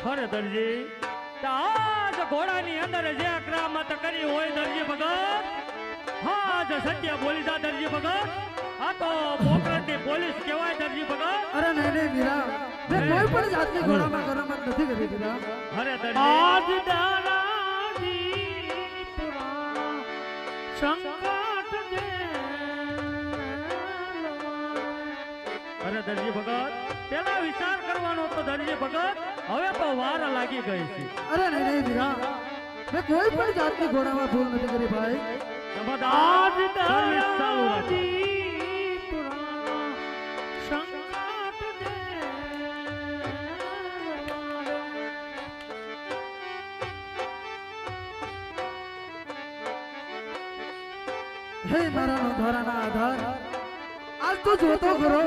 અરે દરજી આજ ઘોડાની અંદર જે કરામત કરી હોય દરજી ભગત હા જ સત્ય બોલી જા દરજી ભગત આ તો પોકરણની પોલીસ કહેવાય દરજી ભગત અરે નહીં નહીં વીરા મેં કોઈ પણ જાતની ઘોડામાં કરામત નથી કરી વીરા અરે દરજી આજ દારાજી પુરાણ સંકટ દે અરે દરજી ભગત પેલા વિચાર કરવાનો તો દરજી ભગત હવે તો વાર લાગી ગઈ છે અરે નહીં નહીં વીરા મેં કોઈ પણ જાતની ઘોડામાં ભૂલ નથી કરી ભાઈ આજ દારાજી પુરાણ સંકટ દે હે મારા નોંધારાના આધાર આજ તો જોતો ખરો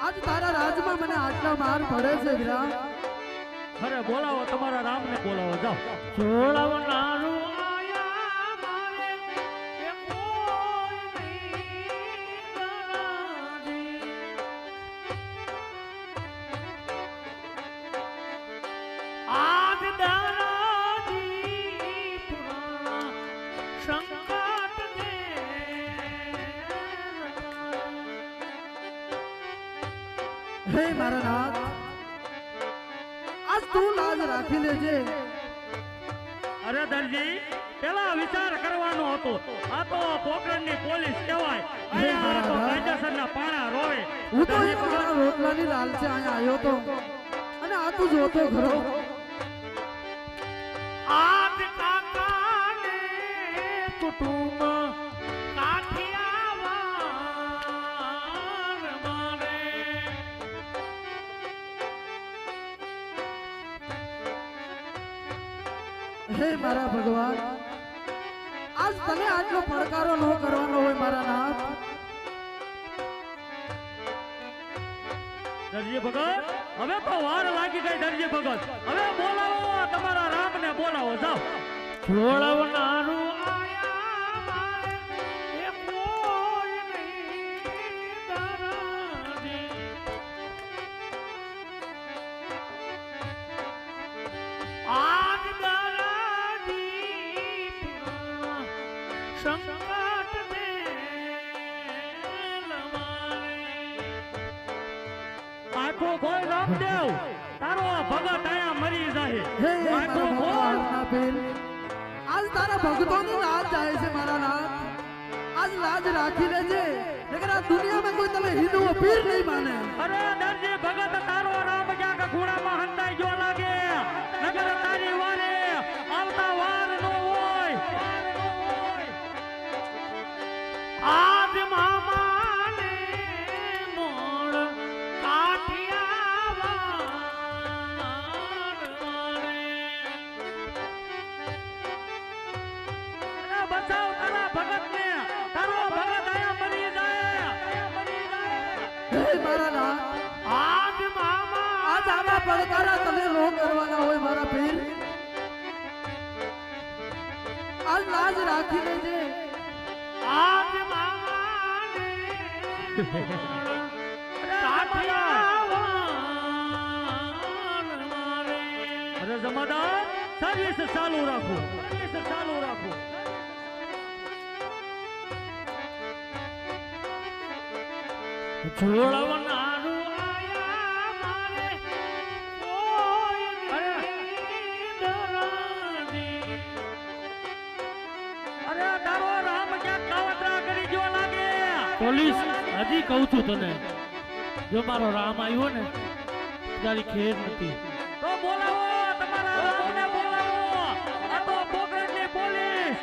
આજ તારા રાજમાં મને આટલા માર પડે છે વીરા અરે બોલાવો તમારા રામને બોલાવો જાઓ જોડવનારું આયા મારે એ કોઈ નહીં દરાજી આજ દારાજી પુરાણ સંકટ દે હે મારા નાથ આજ તું લાજ રાખી લેજે અરે દરજી પેલા વિચાર કરવાનો હતો આ તો પોકરણની પોલીસ કહેવાય અહીંયા તો કાયદેસરના પાણા રોવે હું તો એક મારા રોટલાની લાલચે અહીંયા આવ્યો તો અને આ તું જોતો ખરો આજ કાકાને કુટુંબ કાઠિયાવાડ મારે હે મારા ભગવાન આજ તને આટલો પડકારો ન કરવાનો હોય મારા નાથ દરજી ભગત હવે તો વાર લાગી ગઈ દરજી ભગત હવે બોલાવો તમારા રામને બોલાવો જાઓ જોડવનારું આયા મારે એ કોઈ નહીં દરાજી આજ દારાજી પુરાણ સંકટ દે આખો કોઈ રામદેવ તારો આ ભગત અહીંયા મરી જાય હે આખો મારા કોઈ ભગવાનના બેન આજ તારા ભક્તોની લાજ જાય છે મારા નાથ આજ લાજ રાખી લેજે નકર આ દુનિયામાં કોઈ તને હિન્દુઓ પીર નહીં માને અરે દરજી ભગત તારો રામ ક્યાંક ખૂણામાં હંતાઈ ગયો લાગે નગર તારી વારે આવતા વાર નો હોય આજ મામાને મોડ કાઠિયાવાડ મારે અરે બચાવ તારા ભગતને તારો ભગત અહીંયા મરી જાય હે મારા નાથ આજ મામા આજ આવા પડકારા તને નો કરવાના હોય મારા પીર આજ લાજ રાખી લેજે આજ મામાને કાઠિયાવાડ મારે અરે જમાદાર સર્વિસ ચાલુ રાખો સર્વિસ ચાલુ રાખો જોડવનારું આયા મારે કોઈ નહીં દરાજી અરે તારો રામ ક્યાંક કાવતરા કરી ગયો લાગે પોલીસ હજી કહું છું તને જો મારો રામ આવ્યો ને તારી ખેર નથી તો બોલાવો તમારા રામને બોલાવો આ તો પોકરણની પોલીસ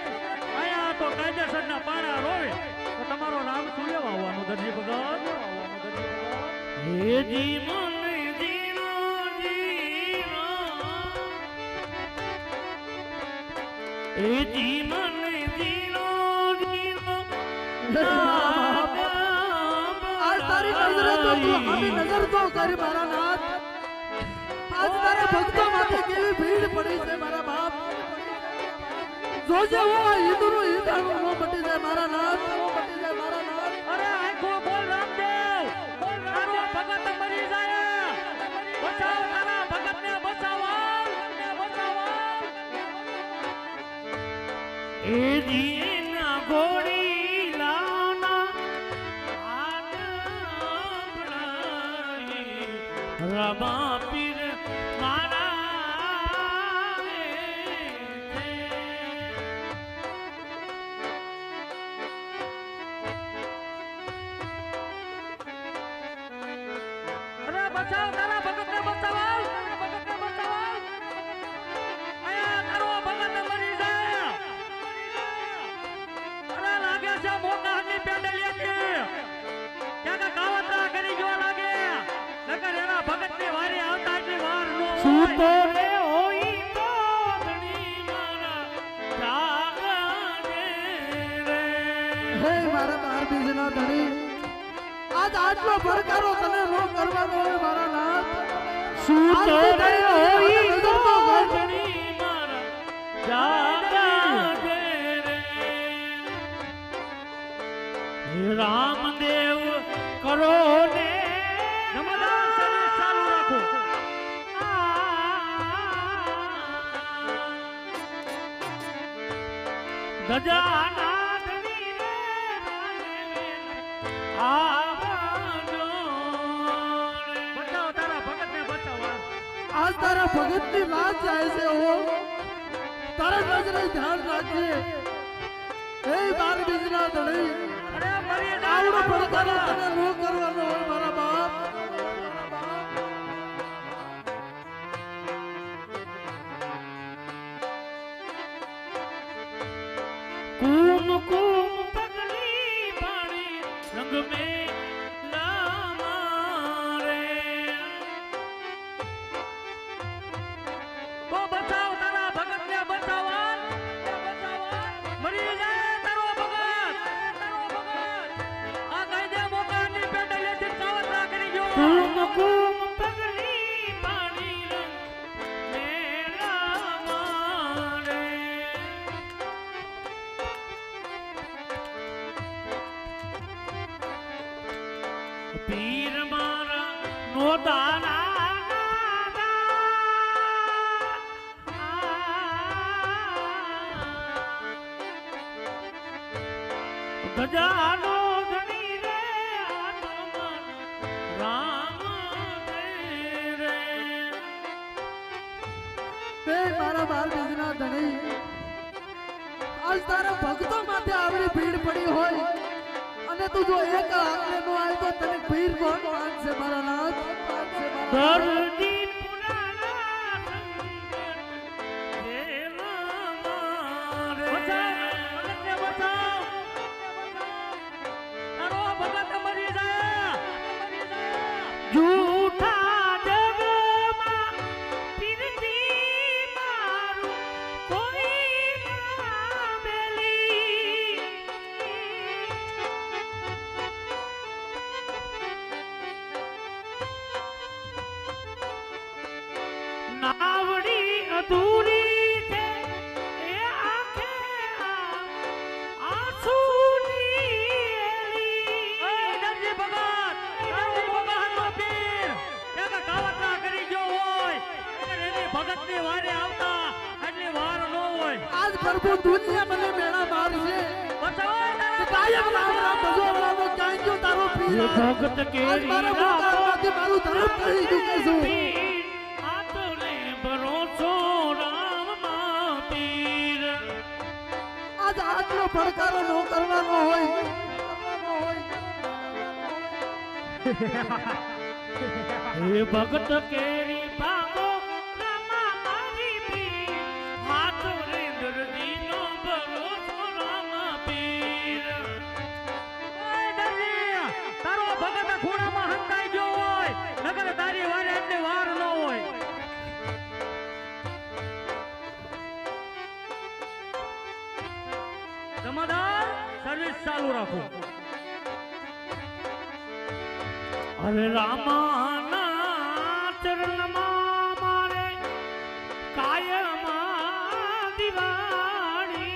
અહીંયા તો કાયદેસરના પાણા રોવે તો તમારો રામ શું લેવા આવવાનો દરજી ભગત હે જી મને જીનો જીનો હે જી મને જીનો જીનો આજ તારી નજરે તો તું આવી નજર તો કરી મારા નાથ આજ તારા ભક્તો માટે કેવી ભીડ પડી છે મારા બાપ જોજે હો આ હિંદુનું હિંદાણું નો મટી જાય મારા નાથ નો મટી જાય મારા નાથ અરે આખો બોલ રામદેવ તારો ભગત મરી જાય બચાવ તારા ભગતને બચાવ એ દીના ગોળી લાના રમા પીર મારા રે છે. અરે બચાવ તારા ભગતને બચાવ ભગતને બચાવ આયા તારો ભગત મરી જાય અરે લાગે છે મોકા હાથની પેન્ડલિયાથી ક્યાંક કાવતરા કરી ગયો લાગે નકર એના ભગતની વારી આવતા એટલી વાર નો સૂતો રે હોઈ તો ધણી મારા જાગજે રે. હે મારા બાર બીજના ધણી આજ આટલો ભડકારો તને નો કરવાનો હોય મારા નાથ. સૂતો રે હોઈ તો ઘર. ધણી મારા જાગજે રે. હે રામદેવ કરો ને નમદાર સર્વિસ ચાલુ રાખો ગજાના ધણી રે આવજો રે. બચાવ તારા ભગતને બચાવ આજ તારા ભગતની વાત જાય છે હો. તારા નજરે ધ્યાન રાખજે. હે બાર બીજના ધણી અરે મરી આવડો જાય ભડકારો તને નો કરવાનો હોય મારા બાપ. કુમ કુમ પગલી પાણી રંગ મે લામારે. તો બચાવ તારા ભગતને બચાવવા મરી જાય તારો ભગત આ કઈ દે મોકાની પેન્ડલિયાથી કાવતરા કરી ગયો કુમ કુમ પગલી પાણી રંગ મે લામારે. પીર મારા નો દાના ગજાનો ધણી રે આત્મન રામ રે. હે મારા બાર બીજના ધણી આજ તારા ભક્તો માથે આવડી ભીડ પડી હોય અને તું જો એક આંગણે નો આવે તો તને ભીડ કોણ માનશે મારા નાથ. માનશે મારા નાથ. દરજી પુરાણા સંકટ મારે. બચાવ ભગતને બચાવ તારો ભગત મરી જાય જૂઠા જગમાં પીરતી મારું કોઈ ના બેલી. નાવડી અધૂરી છે એ આંખે આંસુની એલી. દરજી ભગતનો પીર એક કાવતરા કરી ગયો હોય અગર એની ભગતની વારે આવતા એટલી વાર ન હોય આજ પ્રભુ દુનિયા મને મેળા મારશે. બચાવ તારા કાયમ રામ રામ ભજવવાનો ક્યાં ગયો તારો પીર? એ ભગત આજ કેરી મારા મોકારમાંથી મારું ધર્મ કરી ચૂકે છું. આતને ભરોસો રામમાં પીર. આજ આટલો ભડકારો નો કરવાનો હોય. હે ભગત કેરી ભાગો રામા મારી પીર. હાથ રેન્દ્રજીનો ભરોસો રામા પીર. ઓય દરજી તારો ભગત ખૂણામાં હંતાઈ ગયો હોય નકર તારી વારે એટલી વાર ન હોય જમાદાર સર્વિસ ચાલુ રાખો અરે રામાના ચરણમાં મારે કાયમાં દિવાળી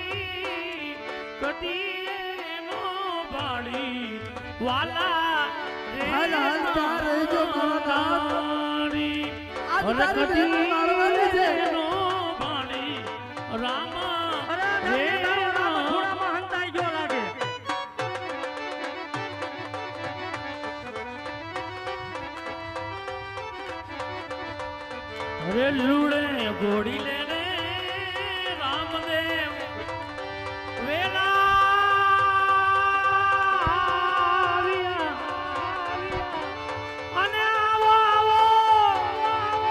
કદી નો બાળી વાલા રે હાલ હાલ ત્યાં રહેજો મારા નાથ. નારી. આજ અરે તારી કદી બહેન મારવાની છે. નો બાળી રામા અરે રે દરજી તારો અરે લૂડે ઘોડી લે